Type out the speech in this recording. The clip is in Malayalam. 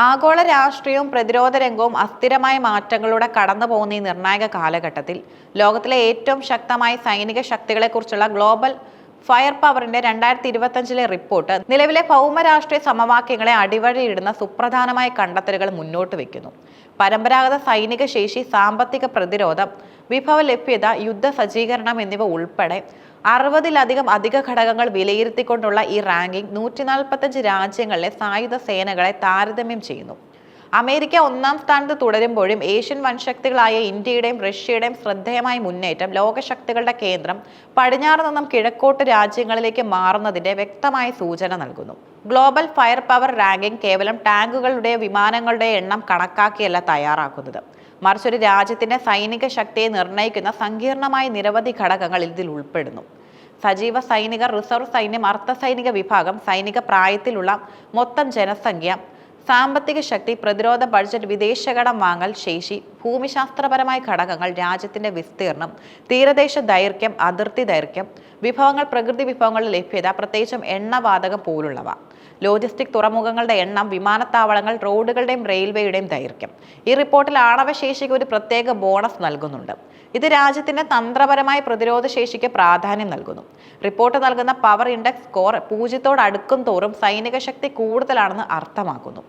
ആഗോള രാഷ്ട്രീയവും പ്രതിരോധ രംഗവും അസ്ഥിരമായ മാറ്റങ്ങളിലൂടെ കടന്നുപോകുന്ന ഈ നിർണായക കാലഘട്ടത്തിൽ ലോകത്തിലെ ഏറ്റവും ശക്തമായ സൈനിക ശക്തികളെക്കുറിച്ചുള്ള ഗ്ലോബൽ ഫയർ പവറിന്റെ 2025 റിപ്പോർട്ട് നിലവിലെ ഭൗമരാഷ്ട്രീയ സമവാക്യങ്ങളെ അടിവരയിടുന്ന സുപ്രധാനമായ കണ്ടെത്തലുകൾ മുന്നോട്ട് വയ്ക്കുന്നു. പരമ്പരാഗത സൈനിക ശേഷി, സാമ്പത്തിക പ്രതിരോധം, വിഭവ ലഭ്യത, യുദ്ധ സജ്ജീകരണം എന്നിവ ഉൾപ്പെടെ 60-ലധികം അധിക ഘടകങ്ങൾ വിലയിരുത്തിക്കൊണ്ടുള്ള ഈ റാങ്കിംഗ് 145 രാജ്യങ്ങളിലെ സായുധ സേനകളെ താരതമ്യം ചെയ്യുന്നു. അമേരിക്ക ഒന്നാം സ്ഥാനത്ത് തുടരുമ്പോഴും ഏഷ്യൻ വൻശക്തികളായ ഇന്ത്യയുടെയും റഷ്യയുടെയും ശ്രദ്ധേയമായ മുന്നേറ്റം ലോകശക്തികളുടെ കേന്ദ്രം പടിഞ്ഞാറ് നിന്നും കിഴക്കോട്ട് രാജ്യങ്ങളിലേക്ക് മാറുന്നതിന്റെ വ്യക്തമായ സൂചന നൽകുന്നു. ഗ്ലോബൽ ഫയർ പവർ റാങ്കിംഗ് കേവലം ടാങ്കുകളുടെയോ വിമാനങ്ങളുടെയോ എണ്ണം കണക്കാക്കിയല്ല തയ്യാറാക്കുന്നത്, മറിച്ച് ഒരു രാജ്യത്തിന്റെ സൈനിക ശക്തിയെ നിർണ്ണയിക്കുന്ന സങ്കീർണമായ നിരവധി ഘടകങ്ങൾ ഇതിൽ ഉൾപ്പെടുന്നു. സജീവ സൈനികർ, റിസർവ് സൈന്യം, അർദ്ധ സൈനിക വിഭാഗം, സൈനിക പ്രായത്തിലുള്ള മൊത്തം ജനസംഖ്യ, സാമ്പത്തിക ശക്തി, പ്രതിരോധ ബഡ്ജറ്റ്, വിദേശകടം വാങ്ങൽ ശേഷി, ഭൂമിശാസ്ത്രപരമായ ഘടകങ്ങൾ, രാജ്യത്തിന്റെ വിസ്തീർണം, തീരദേശ ദൈർഘ്യം, അതിർത്തി ദൈർഘ്യം, വിഭവങ്ങൾ, പ്രകൃതി വിഭവങ്ങളുടെ ലഭ്യത, പ്രത്യേകിച്ചും എണ്ണവാതകം പോലുള്ളവ, ലോജിസ്റ്റിക്, തുറമുഖങ്ങളുടെ എണ്ണം, വിമാനത്താവളങ്ങൾ, റോഡുകളുടെയും റെയിൽവേയുടെയും ദൈർഘ്യം. ഈ റിപ്പോർട്ടിൽ ആണവശേഷിക്ക് ഒരു പ്രത്യേക ബോണസ് നൽകുന്നുണ്ട്. ഇത് രാജ്യത്തിന്റെ തന്ത്രപരമായ പ്രതിരോധ ശേഷിക്ക് പ്രാധാന്യം നൽകുന്നു. റിപ്പോർട്ട് നൽകുന്ന പവർ ഇൻഡെക്സ് സ്കോർ 0 അടുക്കും തോറും സൈനിക ശക്തി കൂടുതലാണെന്ന് അർത്ഥമാക്കുന്നു.